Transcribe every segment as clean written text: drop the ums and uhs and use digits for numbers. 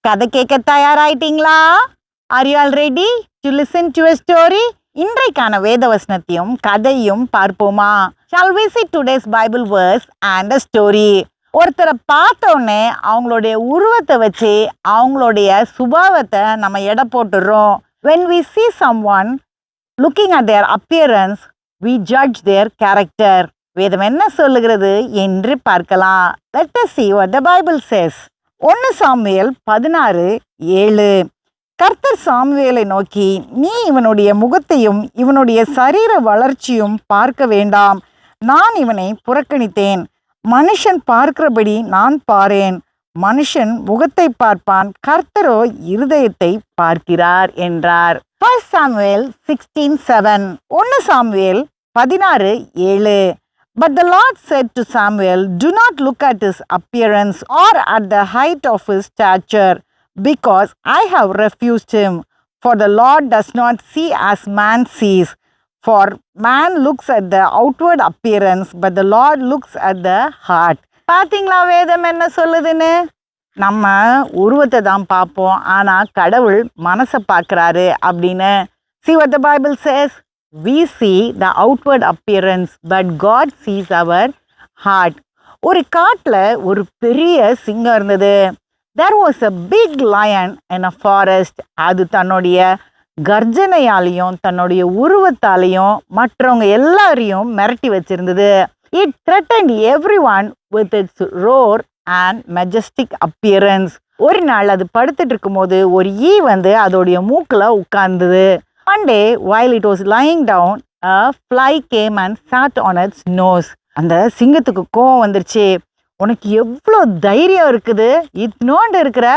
கதை கேட்க தயாராயிட்டீங்களா? Are you all ready to listen to a story? இன்றைக்கான வேத வசனத்தையும் கதையும் பார்ப்போமா? Shall we see today's Bible verse and a story? ஒருத்தரை பார்த்தோன்னே அவங்களுடைய உருவத்தை வச்சு அவங்களுடைய சுபாவத்தை நம்ம எடை போட்டுடுறோம். When we see someone looking at their appearance, we judge their character. வேதம் என்ன சொல்லுகிறது என்று பார்க்கலாம். Let us see what the Bible says. 1 Samuel 16:7. கர்த்தர் சாமுவேலை நோக்கி, நீ இவனுடைய முகத்தையும் இவனுடைய சரீர வளர்ச்சியும் பார்க்க வேண்டாம். நான் இவனை புறக்கணித்தேன். மனுஷன் பார்க்கிறபடி நான் பாரேன். மனுஷன் முகத்தை பார்ப்பான், கர்த்தரோ இருதயத்தை பார்க்கிறார் என்றார். 1 Samuel 16:7. 1 Samuel 16:7. But the Lord said to Samuel, do not look at his appearance or at the height of his stature, because I have refused him. For the Lord does not see as man sees. For man looks at the outward appearance, but the Lord looks at the heart. பார்த்தீங்களா வேதம் என்ன சொல்லுதுன்னு? நம்ம உருவத்தை தான் பார்ப்போம், ஆனால் கடவுள் மனசை பார்க்குறாரு அப்படின்னு. See what the Bible says? We see the outward appearance, but God sees our heart. ஒரு காட்டில் ஒரு பெரிய சிங்கம் இருந்தது. There was a big lion in a forest. அது தன்னுடைய கர்ஜனையாலையும் தன்னுடைய உருவத்தாலையும் மற்றவங்க எல்லாரையும் மிரட்டி வச்சிருந்தது. It threatened everyone with its roar and majestic appearance. ஒரு நாள் அது படுத்துட்டு இருக்கும்போது ஒரு ஈ வந்து அதோடைய மூக்கில் உட்கார்ந்தது. One day, while it was lying down, a fly came and sat on its nose. அந்த சிங்கத்துக்கு கோவம் வந்துருச்சு. உனக்கு எவ்வளோ தைரியம் இருக்குது, இத்னோண்டு இருக்கிற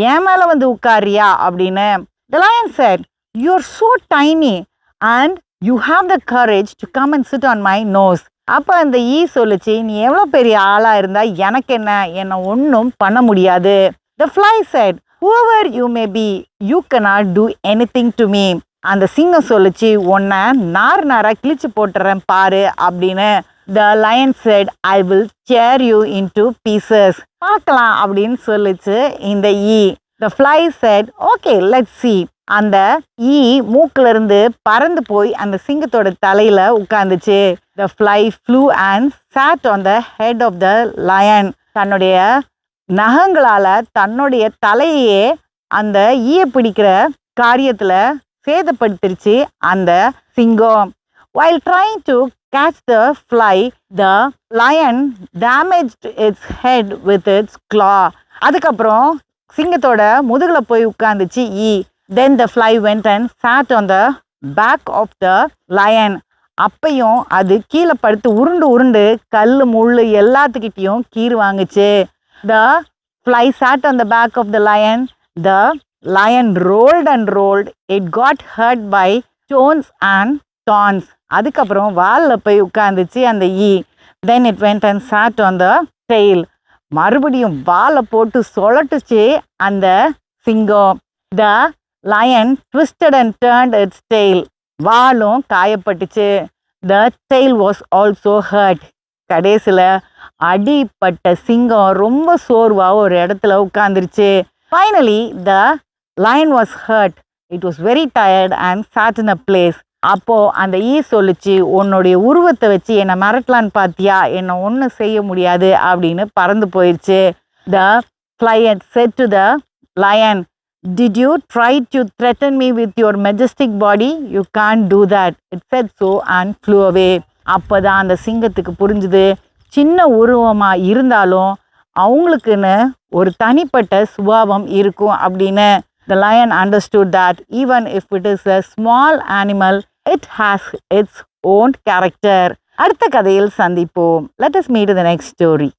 என் மேலே வந்து உட்காரியா அப்படின்னு. The lion said, you are so tiny and you have the courage to come and sit on my nose. அப்போ அந்த ஈ சொல்லுச்சு, நீ எவ்வளோ பெரிய ஆளாக இருந்தால் எனக்கு என்னை ஒன்றும் பண்ண முடியாது. The fly said, whoever you may be, you cannot do anything to me. அந்த சிங்கம் சொல்லுச்சு, உன்னை நாராக கிழிச்சு போட்டுறேன் பாரு அப்படின்னு. The lion said, I will tear you into pieces. பார்க்கலாம் அப்படின்னு சொல்லுச்சு இந்த ஈ. The fly said, okay, let's see. அந்த ஈ மூக்குல இருந்து பறந்து போய் அந்த சிங்கத்தோட தலையில உட்கார்ந்துச்சு. The fly flew and sat on the head of the lion. தன்னுடைய நகங்களால தன்னுடைய தலையே அந்த ஈயை பிடிக்கிற காரியத்துல சேதப்படுத்திருச்சு அந்த சிங்கம். While trying to catch the fly, the lion damaged its head with its claw. அதுக்கப்புறம் சிங்கத்தோட முதுகுல போய் உட்கார்ந்துச்சு ஈ. Then the fly went and sat on the back of the lion. அப்பையும் அது கீழே படுத்து உருண்டு கல் முள் எல்லாத்துக்கிட்டையும் கீறு வாங்குச்சு. The fly sat on the back of the lion. The lion rolled and rolled. It got hurt by stones and thorns. அதுக்கப்புறம் வாலில் போய் உட்காந்துச்சு அந்த ஈ. Then it went and sat on the tail. மறுபடியும் வாலை போட்டு சொலட்டுச்சு அந்த சிங்கம். The lion twisted and turned its tail. வாலும் காயப்பட்டுச்சு. The tail was also hurt. கடைசியில் அடிப்பட்ட சிங்கம் ரொம்ப சோர்வாக ஒரு இடத்துல உட்காந்துருச்சு. Finally, the lion was hurt. It was very tired and sat in a place. அப்போ அந்த ஈ சொல்லுச்சு, உன்னுடைய உருவத்தை வச்சு என்னை மிரட்டலான்னு பார்த்தியா, என்னை ஒன்றும் செய்ய முடியாது அப்படின்னு பறந்து போயிடுச்சு. The fly had said to the lion, did you try to threaten me with your majestic body? You can't do that. It said so and flew away. அப்போதான் அந்த சிங்கத்துக்கு புரிஞ்சுது, சின்ன உருவமாக இருந்தாலும் அவங்களுக்குன்னு ஒரு தனிப்பட்ட சுபாவம் இருக்கும் அப்படின்னு. The lion understood that even if it is a small animal, it has its own character. அடுத்த கதையில் சந்திப்போம். Let us meet in the next story.